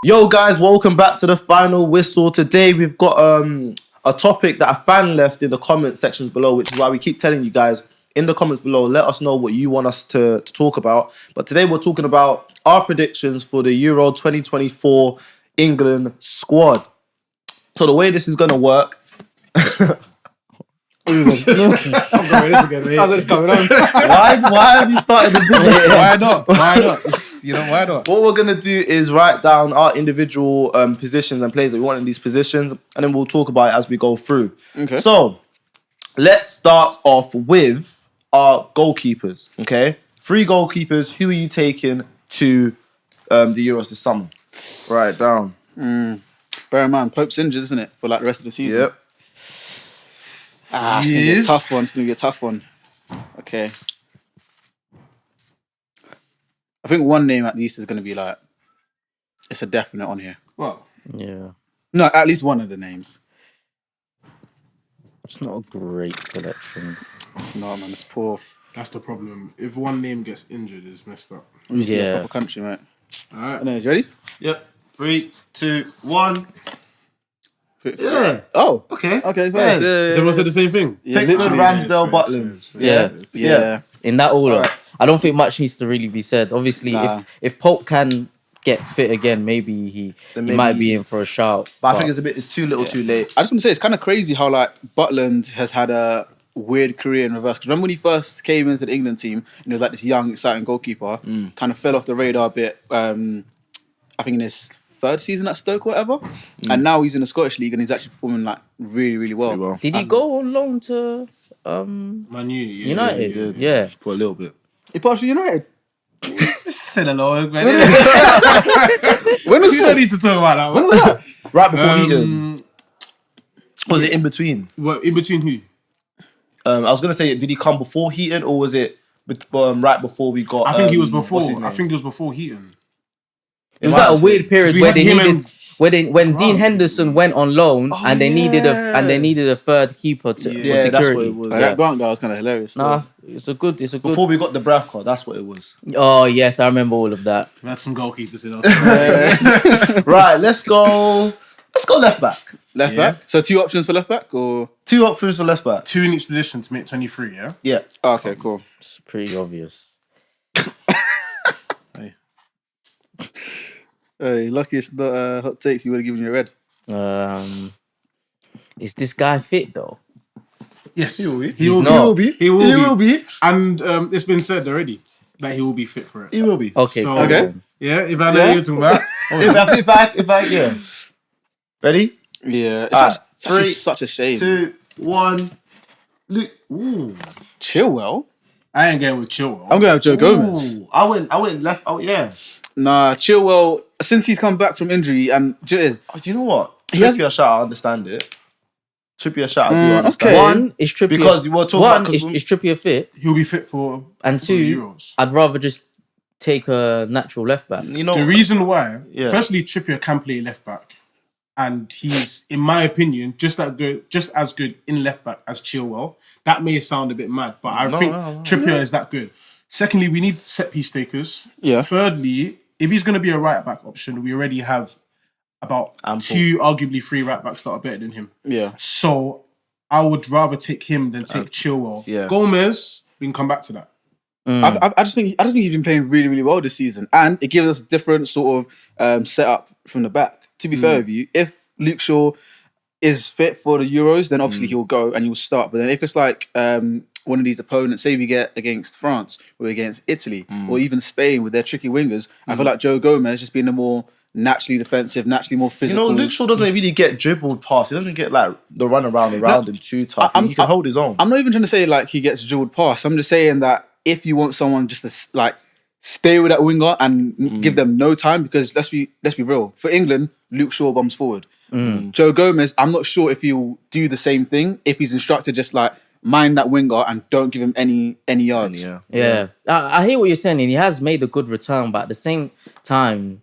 Yo guys, welcome back to the final whistle. Today we've got a topic that a fan left in the comment sections below, which is why we keep telling you guys in the comments below, let us know what you want us to talk about. But today we're talking about our predictions for the Euro 2024 England squad. So the way this is going to work... I'm going this again, mate. How's this coming on? Why have you started the video? Why not? Why not? Why not? What we're going to do is write down our individual positions and players that we want in these positions, and then we'll talk about it as we go through. Okay. So, let's start off with our goalkeepers, okay? 3 goalkeepers. Who are you taking to the Euros this summer? Write it down. Bear in mind, Pope's injured, isn't it, for like the rest of the season? Yep. It's going to be a tough one. It's going to be a tough one. Okay. I think one name at least is going to be like, it's a definite on here. What? Yeah. No, at least one of the names. It's not a great selection. It's not, man. It's poor. That's the problem. If one name gets injured, it's messed up. We're just Yeah. a proper country, mate. All right. Anyways, you ready? Yep. 3, 2, 1. Yeah. Oh. Okay. Okay, Yes. first. Has everyone said the same thing? Yeah, Pickford, literally. Ramsdale, Butland. Yeah. In that order. Alright. I don't think much needs to really be said. Obviously, Nah. if Pope can get fit again, maybe he might be in for a shout. But I think it's too little, too late. I just want to say, it's kind of crazy how like Butland has had a weird career in reverse. Because remember when he first came into the England team, and he was like this young, exciting goalkeeper, kind of fell off the radar a bit. I think in his 3rd season at Stoke or whatever, and now he's in the Scottish League and he's actually performing like really, really well. Did he go on loan to Man, United? Yeah. For a little bit. He passed for United. Say hello, man. When was You don't need to talk about that. When was that? Right before Heaton. Was it in between? What, in between who? I was going to say, did he come before Heaton or was it right before we got... I think he was what's his before. name? I think it was before Heaton. It was at a weird period we where had they him needed when Dean Grant. Henderson went on loan and they needed a third keeper for Yeah, security. that's what it was. That Grant guy was kind of hilarious. Nah, it's a good. Before we got the Bravka, that's what it was. Oh yes, I remember all of that. We had some goalkeepers in us. Right, let's go left back. Left back. So 2 options for left back, or 2 options for left back. 2 in each position to make 23, yeah? Yeah. oh, okay, cool. It's pretty obvious. Hey, lucky it's not hot takes. You would have given you a red. Is this guy fit though? Yes. He will be. He will be. He will be. And it's been said already that he will be fit for it. He will be. Okay. So, Okay. Yeah, if I know what you're talking about. if I, yeah. Ready? Yeah, it's Alright, actually 3, such a shame. 2, 1. Look. Ooh. Chilwell. I ain't going with Chilwell. I'm going with Joe Gomez. Ooh. I went left. Oh yeah. Nah, Chilwell. Since he's come back from injury, and Do you know what? He has- Trippier shot, I understand it. Trippier shot, I do understand okay. it. One is Trippier. Because you were talking one about... is Trippier fit, He'll be fit for and the 2, Euros. I'd rather just take a natural left back. You know, The reason why, Yeah. firstly, Trippier can play left back, and he's, in my opinion, just as good in left back as Chilwell. That may sound a bit mad, but I think Trippier is that good. Secondly, we need set piece takers. Yeah. Thirdly, if he's going to be a right back option, we already have about Ample. 2, arguably 3 right backs that are better than him. yeah, So I would rather take him than take Chilwell. yeah. Gomez, we can come back to that. I just think he's been playing really, really well this season, and it gives us a different sort of setup from the back. To be fair with you, if Luke Shaw is fit for the Euros, then obviously he'll go and he'll start. But then if it's like one of these opponents, say we get against France or against Italy or even Spain with their tricky wingers, I feel like Joe Gomez just being the more naturally defensive, naturally more You physical. know, Luke Shaw doesn't really get dribbled past. He doesn't get like the run around him too tough. He can hold his own. I'm not even trying to say like he gets dribbled past. I'm just saying that if you want someone just to like stay with that winger and give them no time, because let's be real. For England, Luke Shaw bombs forward. Joe Gomez, I'm not sure if he'll do the same thing if he's instructed just like mind that winger and don't give him any yards. Yeah. I hear what you're saying, and he has made a good return, but at the same time,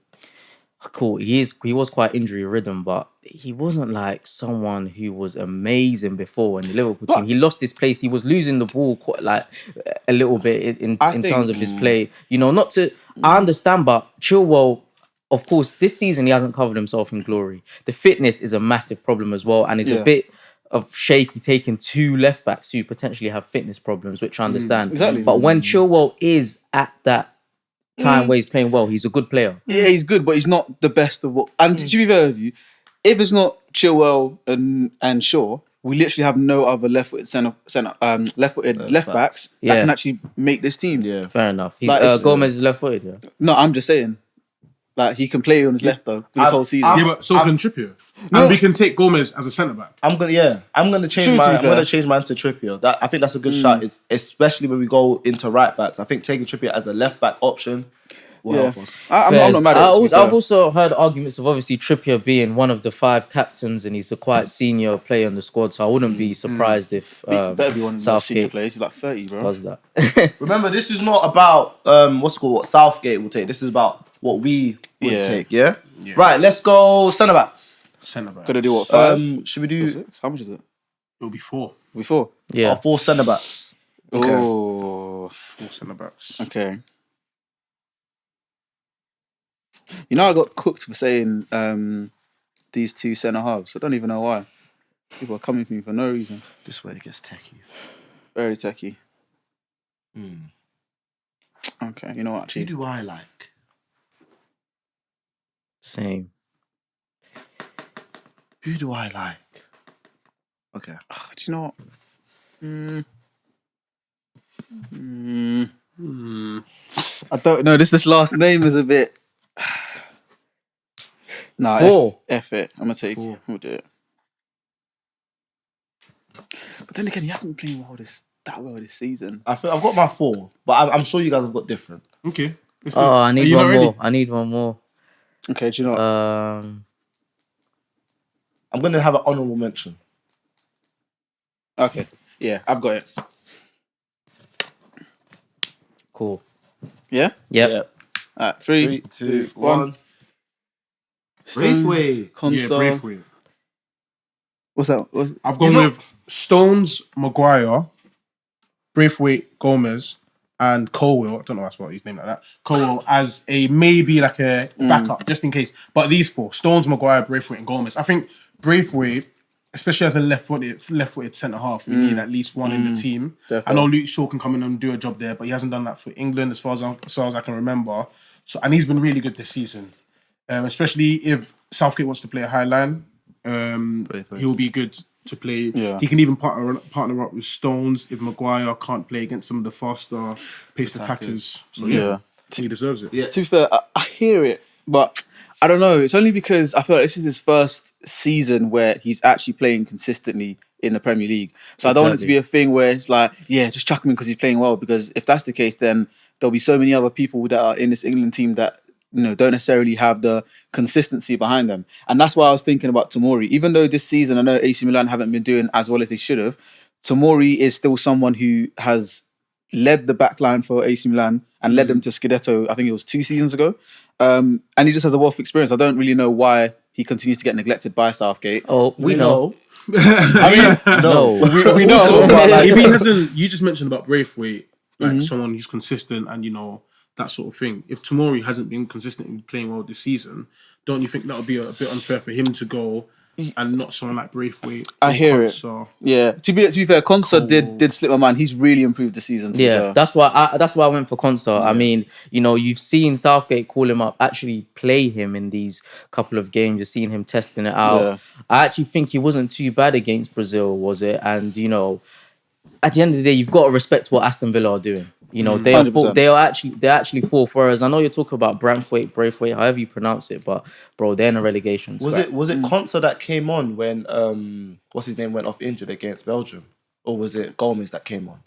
cool, he was quite injury ridden, but he wasn't like someone who was amazing before in the Liverpool team. He lost his place. He was losing the ball quite like a little bit in terms of his play. You know, I understand, but Chilwell of course, this season he hasn't covered himself in glory. The fitness is a massive problem as well, and it's a bit of shaky taking 2 left backs who potentially have fitness problems, which I understand. Exactly. But when Chilwell is at that time where he's playing well, he's a good player. Yeah, he's good, but he's not the best of what. And to be fair with you, if it's not Chilwell and Shaw, we literally have no other left-footed left-footed left backs that can actually make this team. Yeah. Fair enough. He's, Like, Gomez is left-footed, yeah. No, I'm just saying. Like, he can play on his left though this whole season. Yeah, but so can Trippier. And we can take Gomez as a centre back. I'm gonna change mine to Trippier. I think that's a good shot, especially when we go into right backs. I think taking Trippier as a left back option will help us. I'm not mad at it. I've also heard arguments of obviously Trippier being one of the 5 captains, and he's a quite senior player in the squad. So I wouldn't be surprised if better be one of the senior Southgate players. He's like 30, bro. does that. Remember, this is not about what Southgate will take. This is about what we would take. Yeah? Right. Let's go centre backs. Centre back. Gotta do what? 5? Should we do 6? How much is it? It'll be 4. Before. Yeah. 4 centre backs? Okay. Oh. 4 centre backs. Okay. You know, I got cooked for saying these 2 centre halves. I don't even know why. People are coming for me for no reason. This way it gets techie. Very techie. Okay, you know what? Who Actually, do I like? Same. Who do I like? Okay. do you know what? I don't know. This last name is a bit. Nah, 4. F it. I'm gonna take. 4. We'll do it. But then again, he hasn't been playing that well this season. I've got my 4, but I'm sure you guys have got different. Okay. I need one more. I need one more. Okay, do you know what? I'm gonna have an honourable mention. Okay. Yeah, I've got it. Cool. Yeah? Yep. Yeah. Alright, 3, 2, 1. Braithwaite. Console. Yeah, Braithwaite. What's that? I've gone with Stones, Maguire, Braithwaite, Gomez, and Colwell. I don't know why I spelled his name like that. Colwell as a maybe like a backup, just in case. But these 4, Stones, Maguire, Braithwaite, and Gomez. I think Braithwaite, especially as a left-footed centre half, we need at least one in the team. Definitely. I know Luke Shaw can come in and do a job there, but he hasn't done that for England as far as I can remember. So, and he's been really good this season, especially if Southgate wants to play a high line. He'll be good to play. Yeah. He can even partner up with Stones if Maguire can't play against some of the faster paced attackers. So yeah, he deserves it. Yeah. To be fair, I hear it, but I don't know. It's only because I feel like this is his first season where he's actually playing consistently in the Premier League. So I don't want it to be a thing where it's like, yeah, just chuck him in because he's playing well. Because if that's the case, then there'll be so many other people that are in this England team that don't necessarily have the consistency behind them. And that's why I was thinking about Tomori. Even though this season I know AC Milan haven't been doing as well as they should have, Tomori is still someone who has led the back line for AC Milan and led them to Scudetto, I think it was 2 seasons ago. And he just has a wealth of experience. I don't really know why he continues to get neglected by Southgate. Oh, we know. I mean, No. We know. Also, but like, if he hasn't, you just mentioned about Braithwaite, like someone who's consistent and that sort of thing. If Tomori hasn't been consistently playing well this season, don't you think that would be a bit unfair for him to go and not someone like Braithwaite? I hear it. So yeah. To be fair, Konsa did slip my mind. He's really improved this season. To be Yeah, fair. that's why I went for Konsa. I mean, you've seen Southgate call him up, actually play him in these couple of games. You've seen him testing it out. Yeah. I actually think he wasn't too bad against Brazil, was it? And at the end of the day, you've got to respect what Aston Villa are doing. They're 100%. actually fourth. Whereas I know you're talking about Braithwaite, however you pronounce it, but bro, they're in a relegation. Was it Konsa that came on when what's his name went off injured against Belgium, or was it Gomez that came on?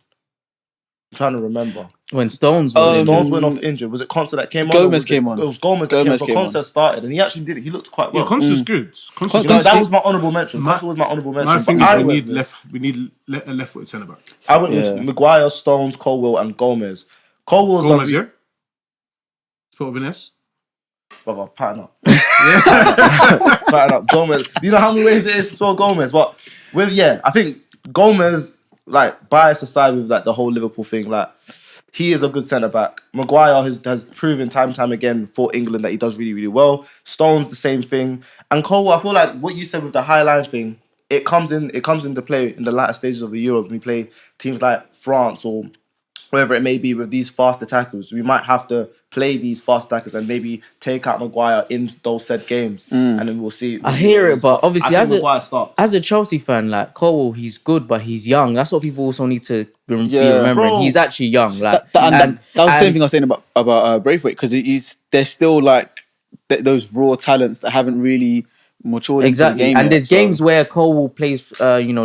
I'm trying to remember. When Stones was Stones went off injured. Was it Konsa that came on? Gomez came on. It was Gomez that came on. So Konsa started, and he actually did it. He looked quite well. yeah, Konsa's good. Konsa's No, good. that was my honourable mention. Konsa was my honourable mention. My thing But is we need a left-footed centre back. I went with Maguire, Stones, Colwell, and Gomez. Colwell's Gomez, yeah. Spelled with an S. Brother, pattern up. Pattern up. Gomez. Do you know how many ways there is to spell Gomez? But I think Gomez, like, bias aside with like the whole Liverpool thing, like, he is a good centre back. Maguire has proven time and time again for England that he does really, really well. Stones the same thing. And Cole, I feel like what you said with the high line thing, it comes into play in the latter stages of the Euros when we play teams like France or wherever it may be with these fast attackers. We might have to play these fast attackers and maybe take out Maguire in those said games, and then we'll see. I hear it, but obviously Maguire starts. as a Chelsea fan, like Cole, he's good, but he's young. That's what people also need to be Yeah. remembering. Bro. He's actually young. Like, That was the same thing I was saying about Braithwaite, because there's still like those raw talents that haven't really matured exactly. into the game And yet, there's so- games where Cole plays,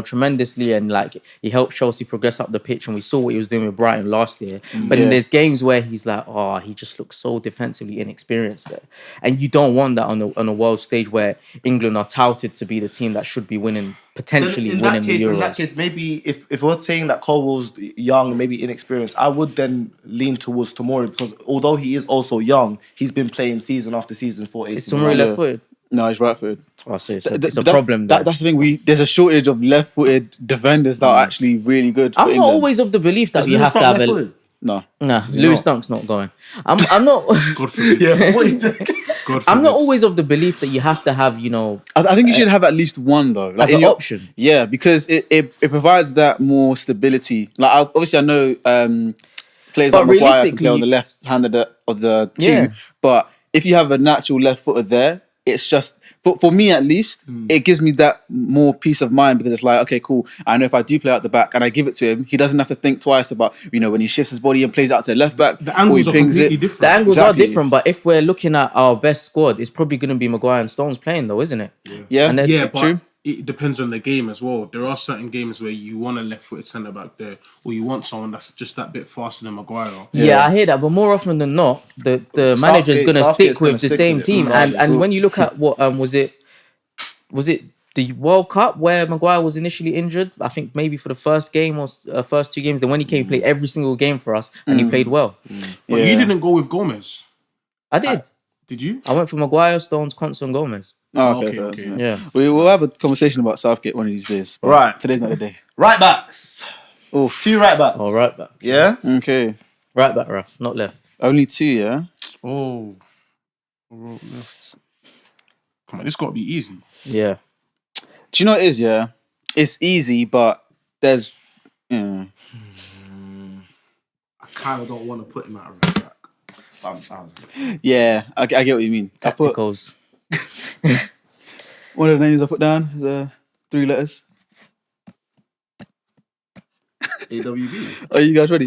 tremendously, and like he helped Chelsea progress up the pitch, and we saw what he was doing with Brighton last year. But then there's games where he's like, he just looks so defensively inexperienced there, and you don't want that on a world stage where England are touted to be the team that should be winning, potentially in winning that case, the Euros. In that case, maybe if we're saying that Cole was young, maybe inexperienced, I would then lean towards Tomori, because although he is also young, he's been playing season after season for AC Is Tomori Milan. left-footed? No, he's right-footed. Oh, so it's Th- a that- problem there. That's the thing. There's a shortage of left-footed defenders that are actually really good. For I'm not England. always of the belief that Is you Lewis have to Dunk have a. left-footed? No. Nah, Lewis Dunk's not going. I'm not. God forbid. Yeah, what do you think? God forbid. I'm not always of the belief that you have to have, I think you should have at least one though, like as an in your- option. Yeah, because it provides that more stability. Like obviously, I know players But like Maguire can play realistically- on the left hand of the two, Yeah. but if you have a natural left footer there, it's just for me at least, it gives me that more peace of mind, because it's like, okay, cool. I know if I do play out the back and I give it to him, he doesn't have to think twice about when he shifts his body and plays out to the left back. The angles or are he pings completely it. different. The angles Exactly. are different, but if we're looking at our best squad, it's probably going to be Maguire and Stones playing, though, isn't it? Yeah, And then- Yeah, true. but it depends on the game as well. There are certain games where you want a left-footed centre back there, or you want someone that's just that bit faster than Maguire. Yeah, I hear that, but more often than not, the manager's going to Southgate's stick with gonna the stick same with it, team. regardless. And when you look at what was it the World Cup where Maguire was initially injured? I think maybe for the first game or first two games. Then when he came, he played every single game for us, and he played well. But you didn't go with Gomez, I did. did you? I went for Maguire, Stones, Conte, and Gomez. Oh, Okay, fair, okay. fair. Yeah. We'll have a conversation about Southgate one of these days. but Right. Today's not the day. Right backs. Oof. 2 right backs. All right back. Yeah? Okay. Right back, Raf, not left. Only 2, yeah? Oh, left. Come on, this got to be easy. Yeah. Do you know what it is, yeah? It's easy, but there's... Yeah. I kind of don't want to put him out of right back. Yeah, I get what you mean. I put, Tacticals. one of the names I put down is 3 letters. AWB. Are you guys ready?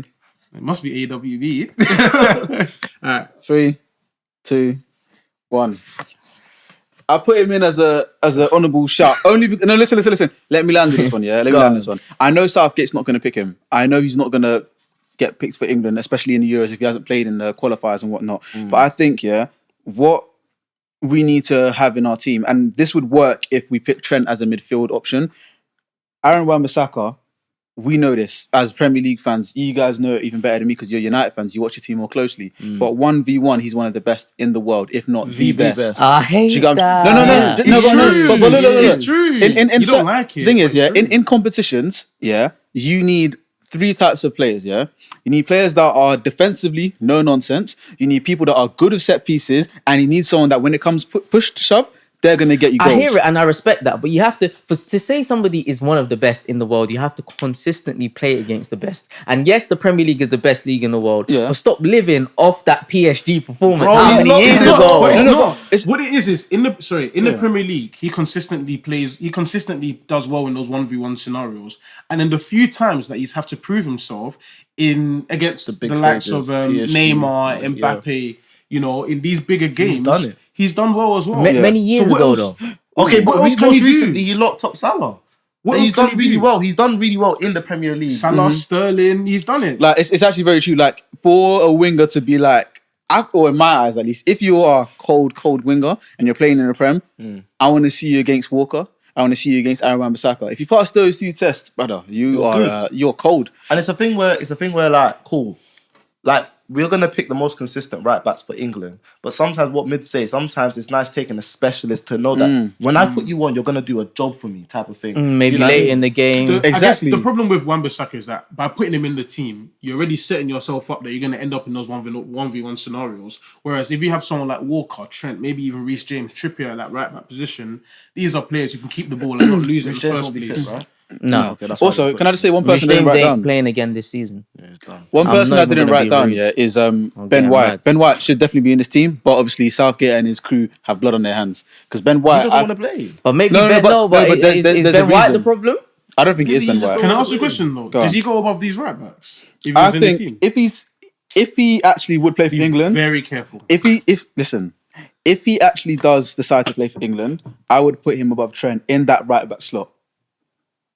It must be AWB. All right. 3, 2, 1. I put him in as an honourable shout. Only no, listen. Let me land this one, yeah. Let me land this one. I know Southgate's not going to pick him. I know he's not going to get picked for England, especially in the Euros if he hasn't played in the qualifiers and whatnot. But I think, yeah, what we need to have in our team, and this would work if we pick Trent as a midfield option. Aaron Wan-Bissaka, we know this as Premier League fans. You guys know it even better than me because you're United fans. You watch your team more closely. But 1v1, he's one of the best in the world, if not the best. I hate Do you get- that. No, It's true. but look. It's true. In You don't like it, Thing but is, it's yeah, true. in competitions, yeah, you need 3 types of players, yeah. You need players that are defensively no nonsense. You need people that are good with set pieces, and you need someone that when it comes push to shove, they're gonna get you goals. I hear it and I respect that, but you have to, to say somebody is one of the best in the world, you have to consistently play against the best. And yes, the Premier League is the best league in the world, Yeah. but stop living off that PSG performance. Bro, How you're many not- years it's not- ago? But it's No, not. it's- What it is in the Premier League, he consistently does well in those 1v1 scenarios. And in the few times that he's have to prove himself against the big likes stages, of PSG, Neymar, yeah. Mbappe, in these bigger games, done it. He's done well as well. Many years So what ago, else- though. Okay, What but else can most you do? recently he locked up Salah. What And else he's can done you really do? well. He's done really well in the Premier League. Salah, Sterling, he's done it. Like it's actually very true. Like for a winger to be like, or in my eyes at least, if you are a cold winger and you're playing in the Prem, I want to see you against Walker. I want to see you against Aaron Wan-Bissaka. If you pass those 2 tests, brother, you're cold. And it's a thing where like, cool. Like we're gonna pick the most consistent right backs for England. But sometimes what mid say, sometimes it's nice taking a specialist to know that when I put you on, you're gonna do a job for me, type of thing. Maybe You know what I late mean? in the game. I guess Exactly. the problem with Wan-Bissaka is that by putting him in the team, you're already setting yourself up that you're going to end up in those 1v1 scenarios. Whereas if you have someone like Walker, Trent, maybe even Reece James, Trippier at that right back position, these are players who can keep the ball and not lose it in the James first won't be fit, place. right? No. Okay, that's why Also, the can I just say one Reece person I didn't James write ain't down? playing again this season. Yeah, it's done. One I'm person not I even didn't gonna write be down rude. is Ben getting White. mad. Ben White should definitely be in this team, but obviously Southgate and his crew have blood on their hands because Ben He White. doesn't want to play. But maybe No, Ben, but is there's a Ben White the reason. problem? I don't think it is Maybe Ben he just White. Can I don't ask you a question though? Go on. Does he go above these right backs? If he I was in the think team? if he actually would play for Be England, very careful. if he actually does decide to play for England, I would put him above Trent in that right back slot.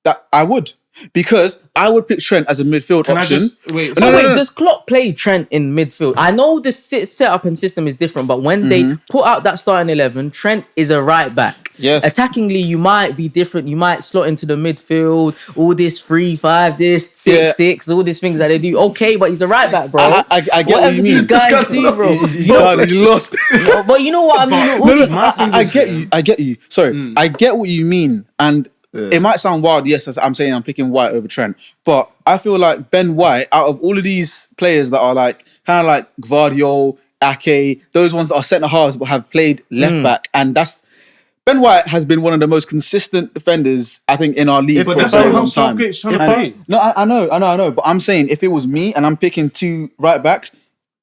That I would, because I would pick Trent as a midfield Can I option. just wait? No, Wait, no. does Klopp play Trent in midfield? I know the setup and system is different, but when they put out that starting 11, Trent is a right back. Yes. Attackingly, you might be different. You might slot into the midfield, all this 3-5, this 6-6, all these things that they do. Okay, but he's a right back, bro. I get what Whatever you these mean. guys do, bro. He's done. He's lost. But you know what I mean? But- All No, the- My thing I is, get yeah. you. I get you. Sorry, I get what you mean, and it might sound wild. Yes, as I'm saying I'm picking White over Trent, but I feel like Ben White, out of all of these players that are like kind of like Gvardiol, Ake, those ones that are centre halves but have played left back, and that's Ben White has been one of the most consistent defenders I think in our league But for a that's very how long time. Southgate's trying to And- play. No, I know, but I'm saying if it was me and I'm picking two right backs,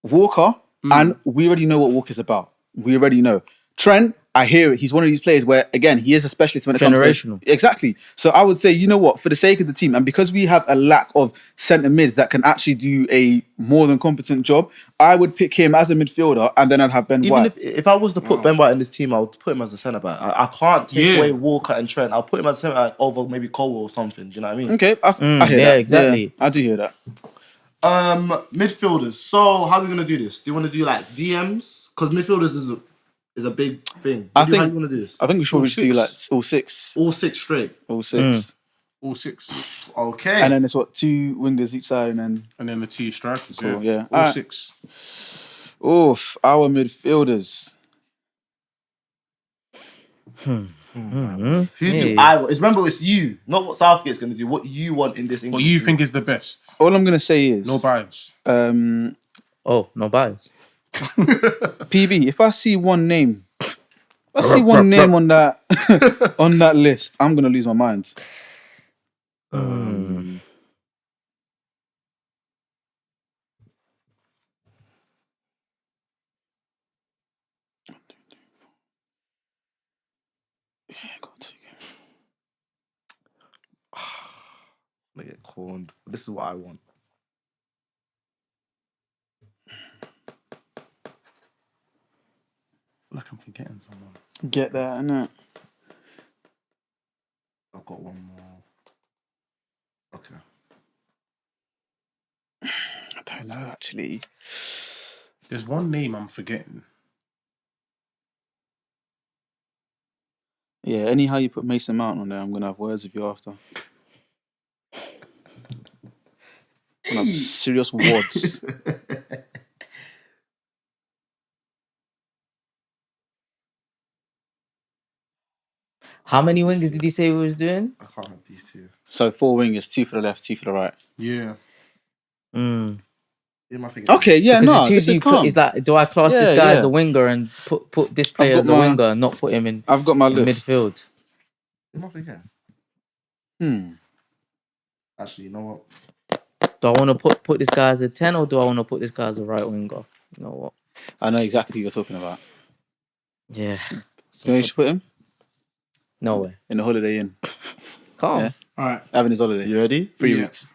Walker, and we already know what Walker's about. We already know. Trent, I hear it. He's one of these players where, again, he is a specialist when it comes Generational. to... Exactly. So I would say, you know what, for the sake of the team, and because we have a lack of centre mids that can actually do a more than competent job, I would pick him as a midfielder, and then I'd have Ben Even White. if I was to put Ben White in this team, I would put him as a centre back. I can't take Yeah. away Walker and Trent. I'll put him as a centre back over maybe Colwell or something. Do you know what I mean? Okay, I hear yeah, that. exactly. Yeah, I do hear that. Midfielders. So how are we gonna do this? Do you want to do like DMs? Because midfielders is a big thing. I How think do you want to do this? I think we should probably just do like six. all six. All six straight. All six. All six. Okay. And then it's what, two wingers each side, and then And then the two strikers. Cool, yeah. yeah. All Alright. six. our midfielders. Who do Yeah. I want? Remember, it's you, not what Southgate's gonna do. What you want in this. What England you team. think is the best? All I'm gonna say is No bias. Oh, no bias. PB. If I see one name, on that on that list, I'm gonna lose my mind. I get corned. This is what I want. Like I'm forgetting someone. Get that, innit? I've got one more. Okay. I don't know actually. There's one name I'm forgetting. Yeah, anyhow you put Mason Mount on there, I'm gonna have words with you after. I'm gonna have serious words. How many wingers did he say he was doing? I can't have these two. So 4 wingers, 2 for the left, 2 for the right. Yeah. Mm. Who am I thinking? Okay, yeah, Because no, it's who this do is you calm. it's like, do I class Yeah, this guy as yeah. a winger and put this player got as a my- winger and not put him in I've got my list. midfield? Who am I thinking? Actually, you know what? Do I want to put this guy as a 10 or do I want to put this guy as a right winger? You know what? I know exactly who you're talking about. Yeah. You know where you should put him? No way. In the Holiday Inn. Calm. Yeah. All right. Having his holiday. You ready? 3 Yeah. weeks.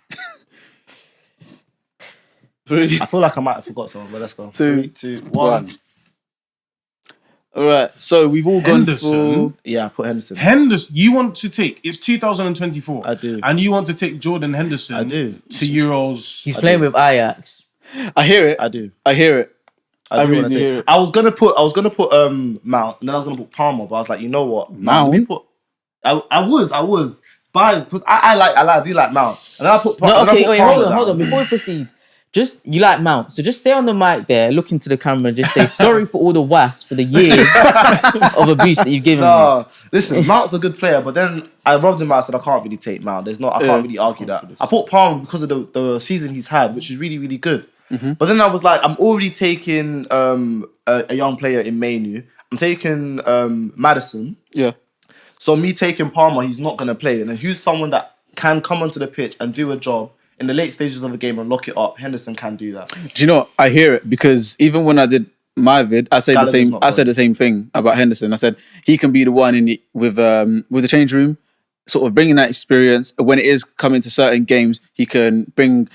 3, I feel like I might have forgot someone, but let's go. 2, 3, 2, 1. 1. All right, so we've all gone Henderson. for... Yeah, I put Henderson. Henderson, you want to take, it's 2024. I do. And you want to take Jordan Henderson I do. to Euros. He's playing with Ajax. I hear it. I do. I hear it. I do really wanna do take- hear it. I was gonna put Mount, and then I was gonna put Palmer, but I was like, you know what? Mount? Let me put. I was, but because I do like Mount, and then I put. No, and then I okay, put wait, Palmer hold down. on. Before we proceed, just you like Mount, so just say on the mic there, look into the camera, and just say sorry for all the wasps for the years of abuse that you've given me. No, listen, Mount's a good player, but then I robbed him out. I said I can't really take Mount. I can't really argue that. I put Palmer because of the season he's had, which is really, really good. But then I was like, I'm already taking a young player in Mainu. I'm taking Madison. Yeah. So me taking Palmer, he's not gonna play. And then who's someone that can come onto the pitch and do a job in the late stages of the game and lock it up? Henderson can do that. Do you know what? I hear it because even when I did my vid, I said the same thing about Henderson. I said he can be the one with the change room, sort of bringing that experience. When it is coming to certain games, he can bring.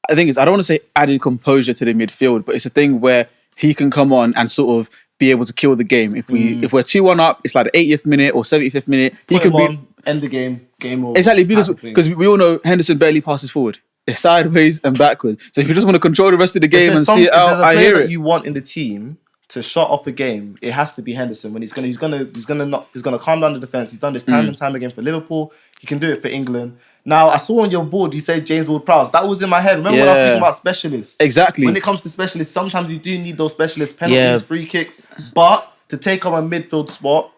I think I don't want to say added composure to the midfield, but it's a thing where he can come on and sort of be able to kill the game. If we're 2-1 up, it's like the 80th minute or 75th minute. He can end the game over. Exactly, because we all know Henderson barely passes forward. It's sideways and backwards. So if you just want to control the rest of the game and see it out, I hear it. You want in the team to shut off a game, it has to be Henderson. When he's gonna calm down the defense. He's done this time and time again for Liverpool. He can do it for England. Now I saw on your board you said James Ward-Prowse. That was in my head. Remember when I was speaking about specialists? Exactly. When it comes to specialists, sometimes you do need those specialists, penalties, free kicks. But to take on a midfield spot,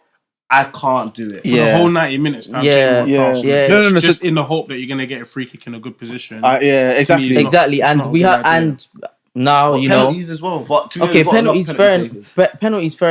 I can't do it. For the whole 90 minutes. No, just in the hope that you're gonna get a free kick in a good position. Exactly. Exactly. And we have now you know penalties as well. But penalties fair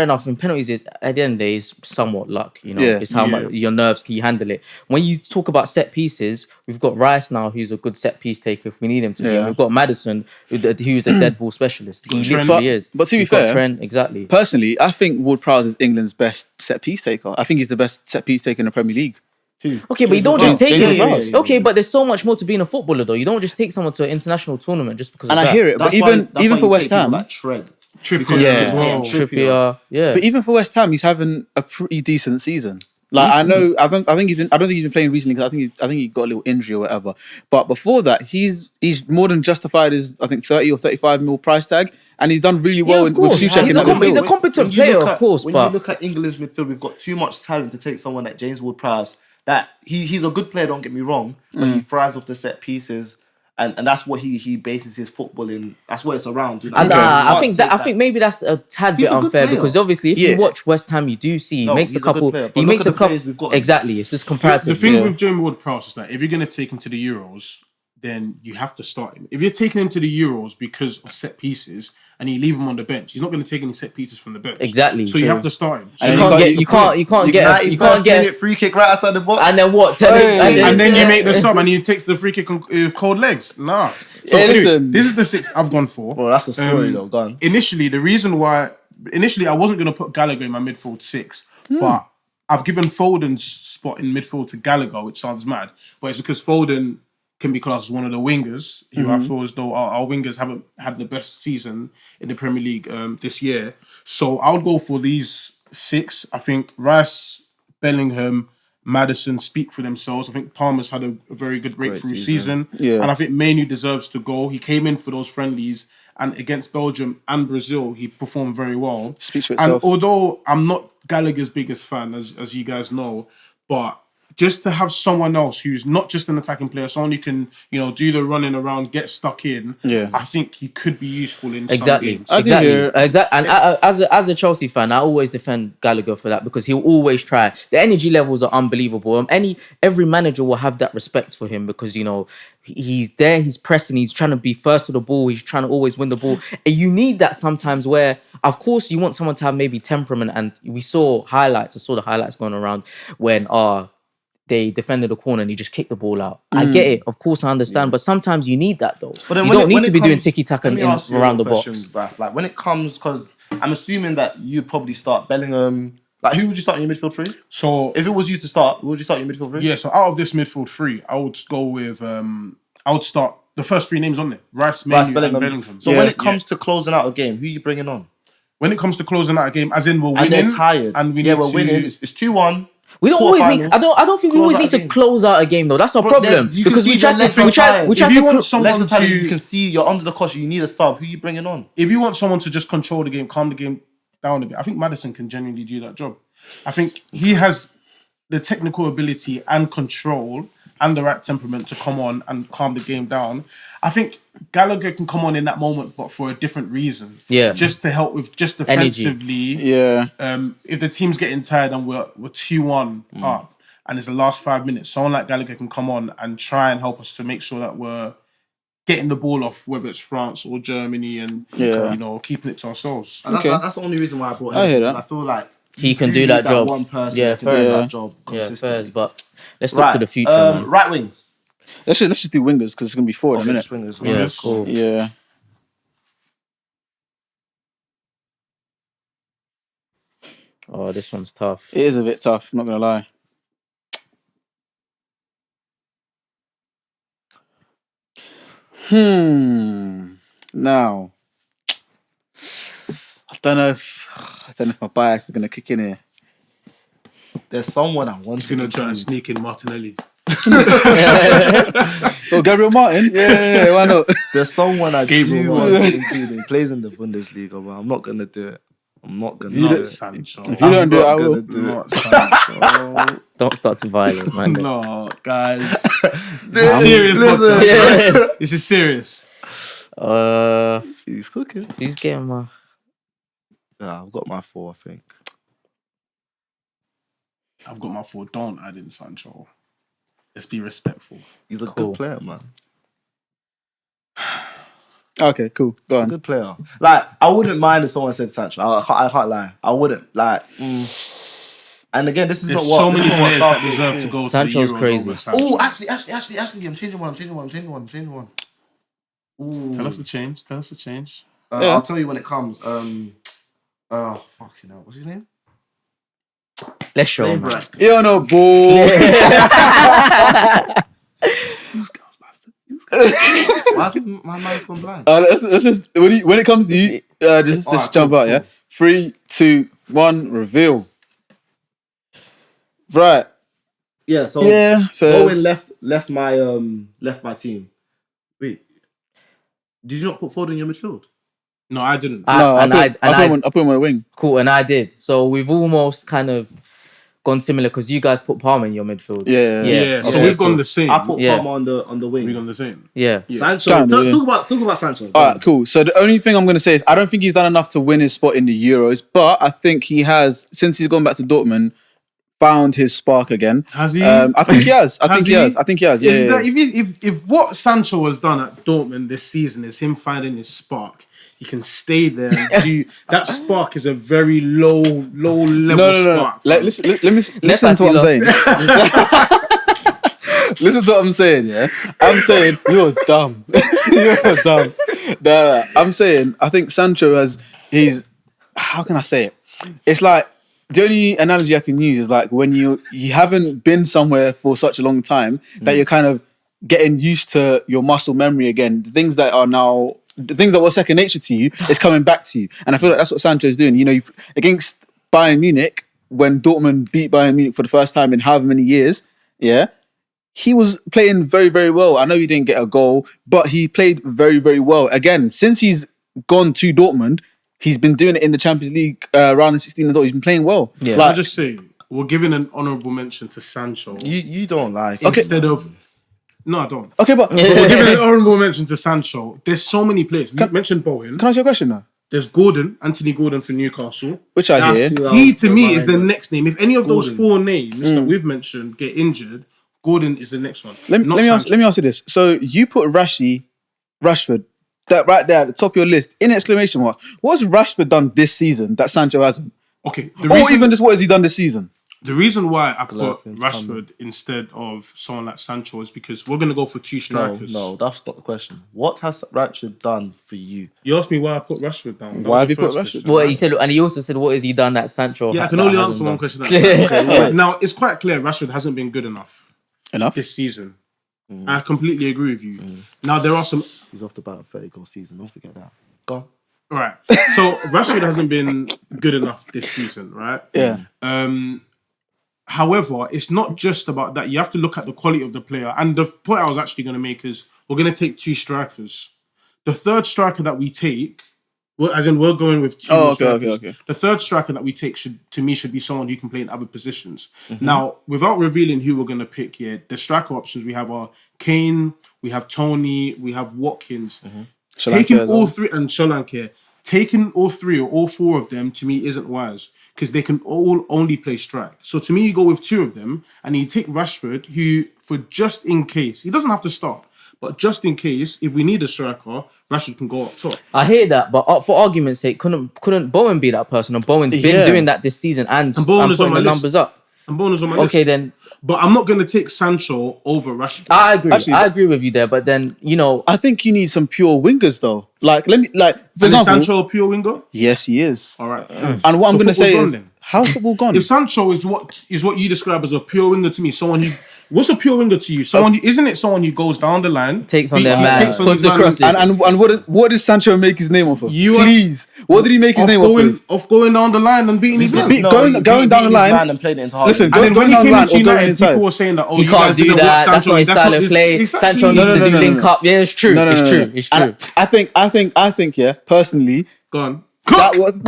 enough. And penalties is at the end of the day is somewhat luck. You know, it's how much your nerves can you handle it. When you talk about set pieces, we've got Rice now, who's a good set piece taker if we need him to be. And we've got Madison, who's a dead ball specialist. He literally is. But to be fair, Trent, exactly. Personally, I think Ward-Prowse is England's best set piece taker. I think he's the best set piece taker in the Premier League. Okay, but you don't just take it. Okay, but there's so much more to being a footballer, though. You don't just take someone to an international tournament just because. And of that. I hear it, but even for West Ham, Trippier as well. Trippier, But even for West Ham, he's having a pretty decent season. Like I don't think he's been playing recently because I think he got a little injury or whatever. But before that, he's more than justified his 30 or 35 mil price tag, and he's done really well with Souček in that midfield. He's a competent player, of course. When you look at England's midfield, we've got too much talent to take someone like James Ward-Prowse. That he's a good player, don't get me wrong, but he thrives off the set pieces, and that's what he bases his football in. That's what it's around. You know? And I think maybe that's a tad bit unfair because obviously if you watch West Ham, you do see he makes a couple. Exactly, it's just comparative. The thing with James Ward-Prowse is that if you're going to take him to the Euros, then you have to start him. If you're taking him to the Euros because of set pieces and you leave him on the bench, he's not going to take any set pieces from the bench. Exactly. So you have to start him. So you can't get a free kick right outside the box. And then what? And then you make the sub and he takes the free kick on cold legs. Nah. So listen, this is the 6 I've gone for. Well, that's the story though. Go on. Initially, I wasn't going to put Gallagher in my midfield 6, but I've given Foden's spot in midfield to Gallagher, which sounds mad, but it's because Foden can be classed as one of the wingers, who I feel as though our wingers haven't had the best season in the Premier League this year. So I would go for these 6. I think Rice, Bellingham, Maddison speak for themselves. I think Palmer's had a very good breakthrough season. And I think Mainu deserves to go. He came in for those friendlies, and against Belgium and Brazil, he performed very well. Speaks for itself. And although I'm not Gallagher's biggest fan, as you guys know, but just to have someone else who's not just an attacking player, someone who can, do the running around, get stuck in. I think he could be useful in some games. Exactly. And as a Chelsea fan, I always defend Gallagher for that because he'll always try. The energy levels are unbelievable. Every manager will have that respect for him because he's there, he's pressing, he's trying to be first with the ball, he's trying to always win the ball. And you need that sometimes where, of course, you want someone to have maybe temperament. And I saw the highlights going around when they defended the corner and he just kicked the ball out. I get it. Of course, I understand. But sometimes you need that, though. But you don't need to be doing tiki-taka around the box. Braf. Like, when it comes, because I'm assuming that you'd probably start Bellingham. Like, who would you start in your midfield 3? So, if it was you to start, who would you start in your midfield 3? Yeah, so out of this midfield 3, I would go with... I would start the first 3 names on there. Rice, Bellingham, and Bellingham. So, when it comes to closing out a game, who are you bringing on? When it comes to closing out a game, as in we're winning... And they're tired. And we're winning. It's 2-1. We don't always need. I don't think we always need to close out a game though. That's our problem because we try to. You can see you're under the cushion. You need a sub. Who are you bringing on? If you want someone to just control the game, calm the game down a bit, I think Maddison can genuinely do that job. I think he has the technical ability and control and the right temperament to come on and calm the game down. I think Gallagher can come on in that moment, but for a different reason. Yeah. Just to help with just Energy. defensively. Yeah. If the team's getting tired and we're 2-1 up and it's the last 5 minutes, someone like Gallagher can come on and try and help us to make sure that we're getting the ball off, whether it's France or Germany, and keeping it to ourselves. And that's the only reason why I brought him. I hear that. I feel like He can do that job. One person Yeah, that can fair do enough. that job Yeah, consistently. fair. But let's look to the future, man. Right wings. Let's just do wingers because it's gonna be 4 in a minute. Just wingers. Yeah, cool. Yeah. Oh, this one's tough. It is a bit tough, I'm not gonna lie. Now, I don't know if my bias is gonna kick in here. There's someone I want He's going to try and sneak in Martinelli. Oh, Gabriel Martin? Yeah, why not? There's someone I do Gabriel want Martin. to include. He plays in the Bundesliga, but I'm not gonna do it. I'm not gonna You do don't- it. Sancho. If you don't do it, I not will. gonna do it. Not Sancho. Don't start to violate, man. No, guys. This is serious Listen, podcast. Yeah. This is serious. he's cooking. Who's getting my? Yeah, I've got my 4. I think. I've got my 4. Don't add in Sancho. Let's be respectful. He's a Cool. good player, man. Okay, cool. Go He's a on. good player. Like, I wouldn't mind if someone said Sancho. I can't lie. I wouldn't. Like, and again, this is There's not what. so this many is not what players that Southgate deserve is to doing. go Sancho's to the Euros crazy. over Sancho. Oh, actually, I'm changing one. Ooh. Tell us the change. Yeah. I'll tell you when it comes. Fucking hell. What's his name? Let's show him. Brack. You know, boy. Why has my mind's gone blank? Let's just when it comes to you, just Alright, jump cool, out, yeah. 3, 2, 1, reveal. Right. Yeah. So Yeah. Owen left my team. Wait. Did you not put Foden in your midfield? No, I didn't. No, And I put him on my wing. Cool, and I did. So we've almost kind of gone similar because you guys put Palmer in your midfield. Yeah, so Okay, we've gone the same. I put Yeah. Palmer on the wing. We've gone the same. Yeah. Sancho. Kinda, yeah. Talk about Sancho. All right, cool. So the only thing I'm going to say is I don't think he's done enough to win his spot in the Euros, but I think he has, since he's gone back to Dortmund, found his spark again. Has he? I think he has. I think he has. Yeah. If what Sancho has done at Dortmund this season is him finding his spark, he can stay there and do that. Spark is a very low level No. spark. Listen to what I'm saying. Listen to what I'm saying, yeah? I'm saying, you're dumb. You're dumb. No. I'm saying, I think Sancho how can I say it? It's like, the only analogy I can use is like when you haven't been somewhere for such a long time that you're kind of getting used to your muscle memory again. The things that were second nature to you is coming back to you. And I feel like that's what Sancho is doing. You know, against Bayern Munich, when Dortmund beat Bayern Munich for the first time in however many years, yeah, he was playing very, very well. I know he didn't get a goal, but he played very, very well. Again, since he's gone to Dortmund, he's been doing it in the Champions League round of 16 as well. He's been playing well. Yeah. I'll just say we're giving an honourable mention to Sancho You don't like instead of. No, I don't. Okay, but We're giving an honourable mention to Sancho. There's so many players. We mentioned Bowen. can I ask you a question now? There's Gordon, Anthony Gordon for Newcastle. Which I hear. He to me is the next name. If any of those Gordon. 4 names that we've mentioned get injured, Gordon is the next one. Let me ask you this. So you put Rashford, that right there at the top of your list, in exclamation marks. What has Rashford done this season that Sancho hasn't? Okay, Or even just what has he done this season? the reason why I put Golovkin's Rashford instead of someone like Sancho is because we're gonna go for 2 strikers. No, that's not the question. What has Rashford done for you? You asked me why I put Rashford down. That Why was have the you put first Rashford? question. What he said, and he also said, "What has he done that Sancho?" Yeah, I can that only hasn't answer done? one question. At a time. Okay, Now it's quite clear Rashford hasn't been good enough Enough. this season. I completely agree with you. Now there are some. He's off the bat 30-goal season. Don't forget that. Go on. Right. So Rashford hasn't been good enough this season, right? Yeah. However, it's not just about that. You have to look at the quality of the player. And the point I was actually going to make is we're going to take 2 strikers. The third striker that we take Well, as in, we're going with two Oh, more okay, strikers. okay. The third striker that we take should be someone who can play in other positions. Now, without revealing who we're going to pick here, the striker options we have are Kane, we have Tony, we have Watkins. Taking all three, and Solanke, taking all three or all four of them to me isn't wise because they can all only play strike. So to me, you go with two of them and you take Rashford, who, for just in case, he doesn't have to start, but just in case, if we need a striker, Rashford can go up top. I hear that, but for argument's sake, couldn't Bowen be that person? And Bowen's been doing that this season and Bowen is on putting my the list. numbers up. And Bowen is on my list. Okay, then But I'm not going to take Sancho over Rashford. I agree. Actually, I agree with you there. But then I think you need some pure wingers though. For And is example, Sancho a pure winger? yes, he is. All right. And what I'm going to say football's is, gone then. how's football gone? If Sancho is what you describe as a pure winger to me, someone who... What's a pure winger to you? Someone isn't it someone who goes down the line, Takes on beats their you, man, takes on puts his man, across it. And what did Sancho make his name off of? Please, what did he make his name of going down the line and beating his man. going down the line. and played it into hard. Listen, And then going when he down the came line into or going United, inside. people were saying that, he you can't guys do didn't know what that. That's not his style of play. Exactly. Sancho needs to do link up. Yeah, it's true. It's true. It's true. And I think, yeah, personally, Go on. that was.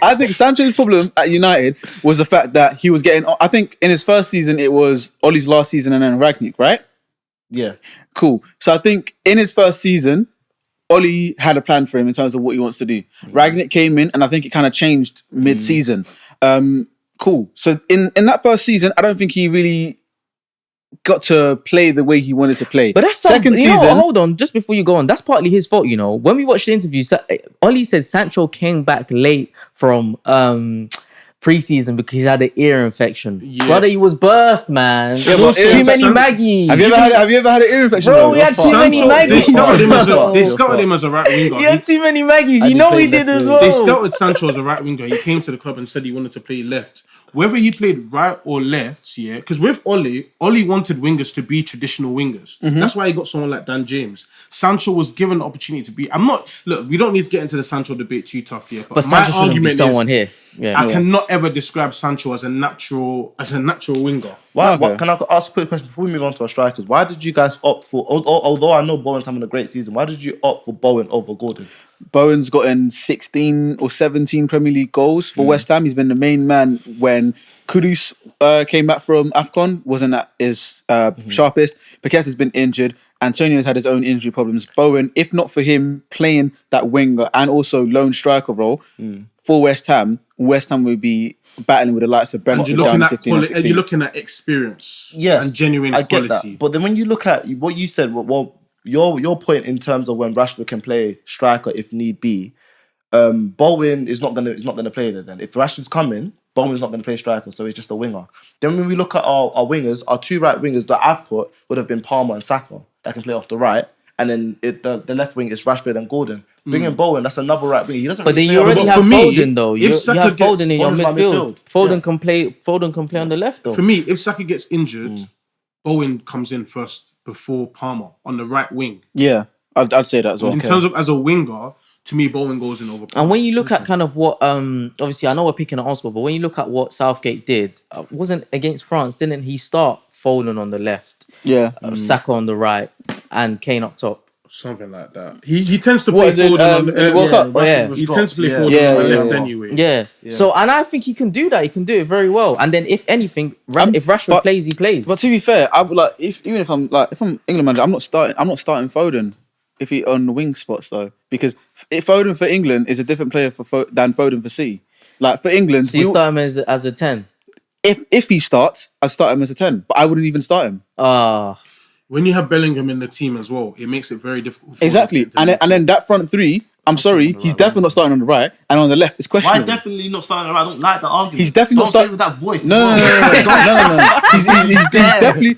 I think Sancho's problem at United was the fact that he was getting. I think in his first season it was Ollie's last season and then Ragnick, right? Yeah. Cool. So I think in his first season, Ollie had a plan for him in terms of what he wants to do. Ragnick came in, and I think it kind of changed mid-season. Cool. So in that first season, I don't think he really got to play the way he wanted to play. But that's second you know, season. hold on, just before you go on, that's partly his fault. When we watched the interview, Ollie said Sancho came back late from pre-season because he had an ear infection. Brother, he was burst, man. Yeah, There was but too many San- Maggies. Have you ever had an ear infection? Bro, though? we had too many Sancho, they Maggies. scouted him as a right winger. He had too many Maggies. You he know he played did left as wing. well. They scouted Sancho as a right winger. He came to the club and said he wanted to play left. Whether he played right or left, yeah, because with Ollie wanted wingers to be traditional wingers. That's why he got someone like Dan James. Sancho was given the opportunity to be. Look, we don't need to get into the Sancho debate too tough here. But my Sancho shouldn't be argument someone is, here. Yeah. I cannot ever describe Sancho as a natural winger. Why? Okay. Can I ask a quick question before we move on to our strikers? Why did you guys opt for? Although I know Bowen's having a great season, why did you opt for Bowen over Gordon? Bowen's gotten 16 or 17 Premier League goals for West Ham. He's been the main man when Kudus came back from AFCON. Wasn't at his sharpest. Paqueta's has been injured. Antonio's had his own injury problems. Bowen, if not for him playing that winger and also lone striker role for West Ham would be battling with the likes of Brentford down 15 and 16. And you're looking at experience Yes, and genuine I get quality. that. But then when you look at what you said, well, your point in terms of when Rashford can play striker if need be, Bowen is not gonna play there. Then if Rashford's coming, Bowen's not gonna play striker, so he's just a winger. Then when we look at our wingers, our two right wingers that I've put would have been Palmer and Saka that can play off the right, and then the left wing is Rashford and Gordon. Bringing Bowen, that's another right wing. He doesn't. But then really you play already on- have for me, Foden though. You if have Saka Foden in your Foden's my midfield. midfield. Foden can play on the left though. For me, if Saka gets injured, Bowen comes in first before Palmer on the right wing. Yeah, I'd say that as well. In terms of as a winger, to me, Bowen goes in over Palmer. And when you look at kind of what, obviously I know we're picking at Arsenal, but when you look at what Southgate did, wasn't against France, didn't he start Foden on the left, Yeah. Saka on the right, and Kane up top? Something like that. He tends to play is it, Foden on in the World Cup? Yeah. He tends to play Foden Yeah, on the yeah, left yeah. anyway. Yeah. So, and I think he can do that. He can do it very well. And then, if anything, if Rashford but- plays, he plays. But to be fair, I would like if I'm England manager, I'm not starting Foden if he on the wing spots though, because if Foden for England is a different player than Foden for C. Like for England, So you start him as a 10. if he starts, I'd start him as a 10, but I wouldn't even start him. When you have Bellingham in the team as well, it makes it very difficult. For Exactly, him to and then that front three. I'm sorry, he's definitely not starting on the right, and on the left it's Why questionable. definitely not starting? I don't like the argument. He's definitely not Don't say it start- with that voice. No. He's definitely.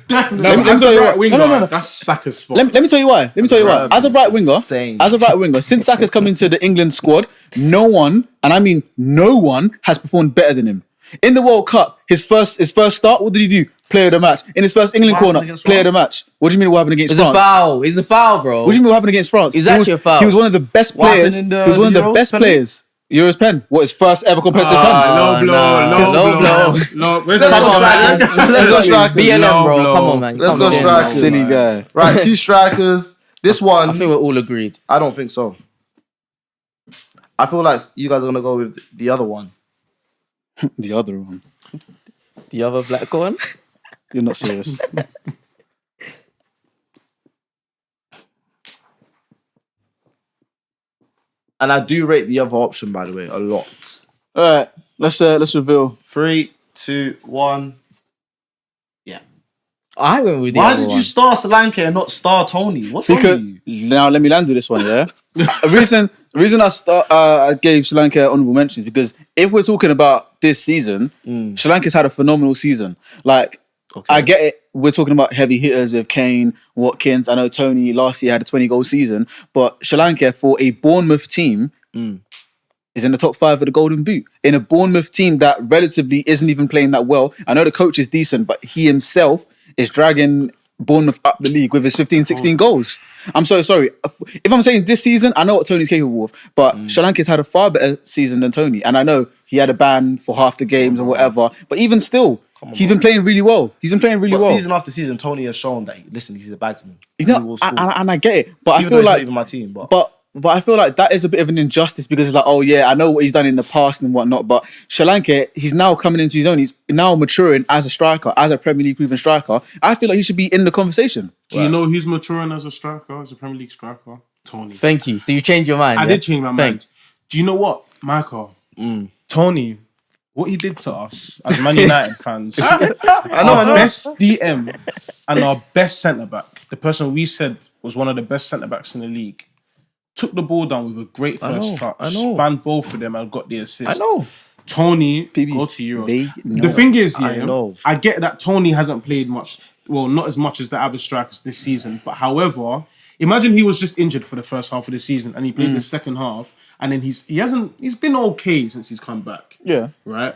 Definitely. Let me as tell a you right what. winger, No. that's Saka's spot. Let me tell you why. As a right winger, insane. since Saka's come into the England squad, no one, and I mean no one, has performed better than him. In the World Cup, his first start, what did he do? Player of the match. In his first England What corner, happened against player of the France? match. What do you mean what happened against It's a France? foul. It's a foul, bro. What do you mean what happened against France? It's He actually a foul. He was one of the best What happened players. in He was one of the Euros best penalty? players. Euros pen. What, his first ever competitive pen? Low blow. Let's go strikers. Let's go strikers. BLM, bro. blow. Come on, man. Let's Come go on. strikers. Silly guy. Right, two strikers. This one, I think we're all agreed. I don't think so. I feel like you guys are gonna go with the other one. The other one. The other black one. You're not serious. And I do rate the other option, by the way, a lot. All right, let's reveal. 3, 2, 1. Yeah. I went with the Why other did one. you star Solanke and not star Tony? What's wrong Because with you? now let me land with this one. Yeah, the reason I gave Sri Lanka honorable mentions because if we're talking about this season, Sri Lanka's had a phenomenal season. Like I get it, we're talking about heavy hitters with Kane, Watkins. I know Tony last year had a 20-goal season, but Sri Lanka for a Bournemouth team is in the top 5 of the Golden Boot. In a Bournemouth team that relatively isn't even playing that well. I know the coach is decent, but he himself is dragging Bournemouth up the league with his 15, 16 goals. I'm so sorry. If I'm saying this season, I know what Tony's capable of, but Sri Lanka's had a far better season than Tony. And I know he had a ban for half the games or whatever, but even still, he's been playing really well. He's been playing really well. Season after season, Tony has shown that, he's a bagsman. You know, and I get it, but Even I though feel he's not like even my team, but I feel like that is a bit of an injustice because it's like, oh yeah, I know what he's done in the past and whatnot, but Sri Lanka, he's now coming into his own. He's now maturing as a striker, as a Premier League proven striker. I feel like he should be in the conversation. Do you know who's maturing as a striker, as a Premier League striker? Tony. Thank you. So you changed your mind. I yeah? did change my mind. Thanks. Do you know what, Michael? Tony, what he did to us as Man United fans, our best DM and our best centre-back, the person we said was one of the best centre-backs in the league, took the ball down with a great first touch, spanned both of them and got the assist. I know. Tony, PB, go to Euros. they know. The thing is, I know. I get that Tony hasn't played much, well, not as much as the average strikers this season, but however, imagine he was just injured for the first half of the season and he played the second half and then he's been okay since he's come back. Yeah. Right?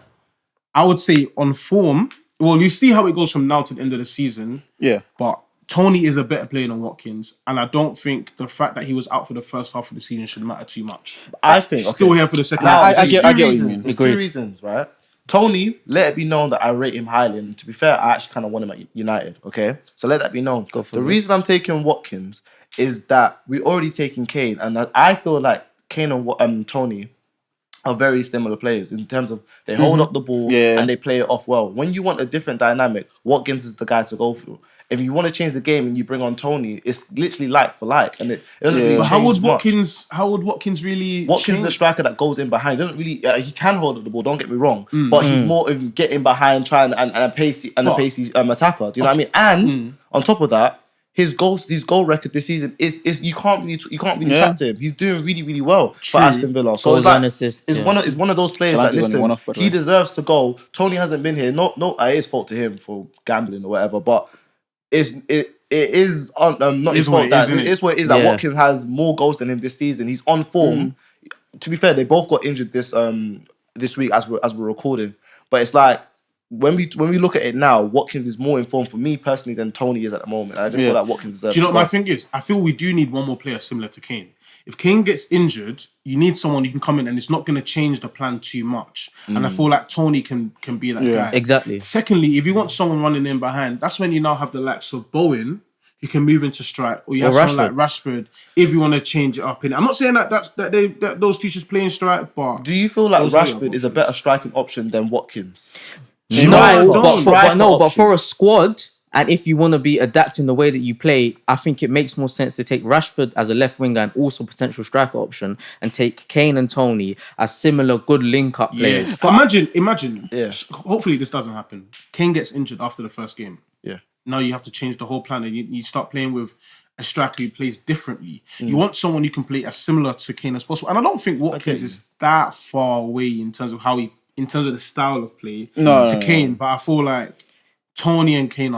I would say on form, well, you see how it goes from now to the end of the season. Yeah. But Tony is a better player than Watkins, and I don't think the fact that he was out for the first half of the season should matter too much. I think Still here for the second Now, half. I get what you mean. There's 2 reasons, right? Tony, let it be known that I rate him highly, and to be fair, I actually kind of want him at United. Okay, so let that be known. The reason I'm taking Watkins is that we already taken Kane, and that I feel like Kane and Tony are very similar players in terms of they hold up the ball and they play it off well. When you want a different dynamic, Watkins is the guy to go through. If you want to change the game and you bring on Tony, it's literally like for like, and it doesn't really But change much. how would Watkins really? Watkins is a striker that goes in behind. Doesn't really. He can hold up the ball. Don't get me wrong, but he's more of getting behind, trying and a pacey attacker. Do you know what I mean? And on top of that, his goal record this season is you can't really chat to him. He's doing really, really well for Aston Villa. So Goals it's like and assists, it's one of those players that Solanke's only one off, by the he way. deserves to go. Tony hasn't been here. No, it is fault to him for gambling or whatever, but it is not his fault. It is what it is that Watkins has more goals than him this season. He's on form. To be fair, they both got injured this week as we're recording. But it's like when we look at it now, Watkins is more informed for me personally than Tony is at the moment. I just feel like Watkins deserves. Do you know to what my go. thing is? I feel we do need one more player similar to Kane. If Kane gets injured, you need someone who can come in and it's not going to change the plan too much. And I feel like Tony can be that guy. Exactly. Secondly, if you want someone running in behind, that's when you now have the likes of Bowen, who can move into strike, or you have someone like Rashford if you want to change it up. I'm not saying that those two just play in strike, but Do you feel like Rashford is a better striking option than Watkins? But for a squad, and if you want to be adapting the way that you play, I think it makes more sense to take Rashford as a left winger and also potential striker option, and take Kane and Tony as similar good link-up players. But imagine. Hopefully this doesn't happen. Kane gets injured after the first game. Yeah. Now you have to change the whole plan, and you start playing with a striker who plays differently. You want someone who can play as similar to Kane as possible, and I don't think Watkins is that far away in terms of in terms of the style of play to Kane. But I feel like Tony and Kane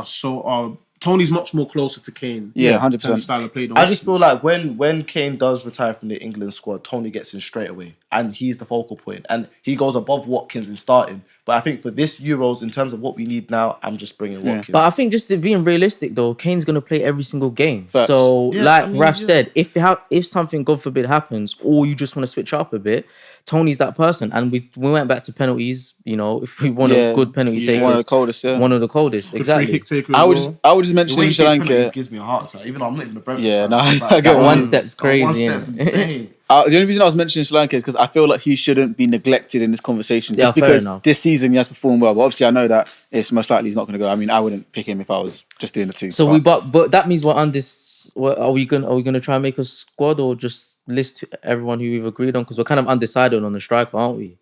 Tony's much more closer to Kane. Yeah, to 100%. the style of play. I just feel like when Kane does retire from the England squad, Tony gets in straight away, and he's the focal point, and he goes above Watkins in starting. But I think for this Euros, in terms of what we need now, I'm just bringing Watkins. But I think just to being realistic though, Kane's gonna play every single game. Facts. So Raf said, if something God forbid happens, or you just want to switch up a bit, Tony's that person. And we went back to penalties. You know, if we want a good penalty taker, one of the coldest. Yeah. one of the coldest. Exactly. Free kick taker I would as just well. mention the way he Sri takes Lanka. penalties gives me a heart attack, even though I'm not even a Brentford Yeah, fan. no, It's I get that one step's crazy, One innit? step's insane. The only reason I was mentioning Sri Lanka is because I feel like he shouldn't be neglected in this conversation. Yeah, Just fair because enough. this season he has performed well. But obviously, I know that it's most likely he's not going to go. I mean, I wouldn't pick him if I was just doing the two. So but that means we're on this. Are we gonna try and make a squad or just list everyone who we've agreed on? Because we're kind of undecided on the striker, aren't we?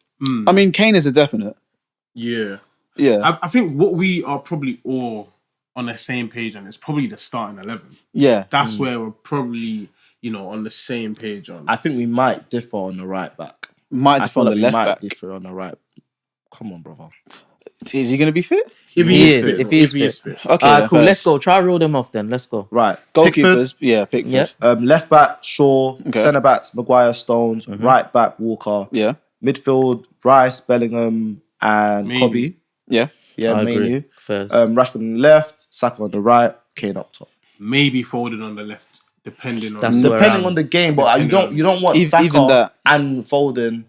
I mean, Kane is a definite. Yeah. Yeah. I think what we are probably all on the same page on is probably the starting 11. Yeah. That's where we're probably, on the same page on. I think we might differ on the right back. Might I differ feel on like the we left might back. differ on the right. Come on, brother. Is he going to be fit? If He is is, fit. if he is fit. Okay. Alright, then cool. Let's first. go. Try reel them off then. Let's go. Right. Goalkeepers. Pickford. Yeah. Left back, Shaw. Okay. Centre backs, Maguire, Stones. Right back, Walker. Yeah. Midfield, Rice, Bellingham, and Maybe. Kobe. Yeah. Yeah, I agree. mainly. First. Rashford on the left, Saka on the right, Kane up top. Maybe Foden on the left, depending on. That's where Depending I'm- on the game, but you don't want Even Saka that. and Foden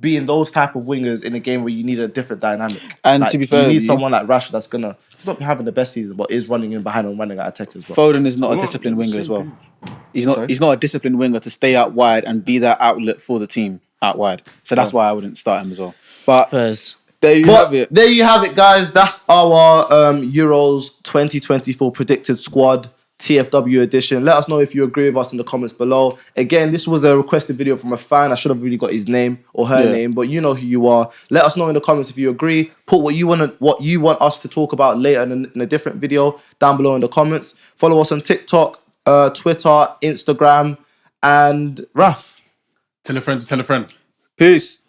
being those type of wingers in a game where you need a different dynamic. And Like, to be fair you with need you- someone like Rashford that's gonna he's not having the best season, but is running in behind and running at attack as well. Foden is not a Well, disciplined yeah, winger as same well. page. He's not. Sorry? He's not a disciplined winger to stay out wide and be that outlet for the team out wide. So that's why I wouldn't start him as well. But First. there you But have it. there you have it, guys. That's our Euros 2024 predicted squad TFW edition. Let us know if you agree with us in the comments below. Again, this was a requested video from a fan. I should have really got his name or her Yeah. name, but you know who you are. Let us know in the comments if you agree. Put what you want us to talk about later in a different video down below in the comments. Follow us on TikTok, Twitter, Instagram, and Raf. Tell a friend to tell a friend. Peace.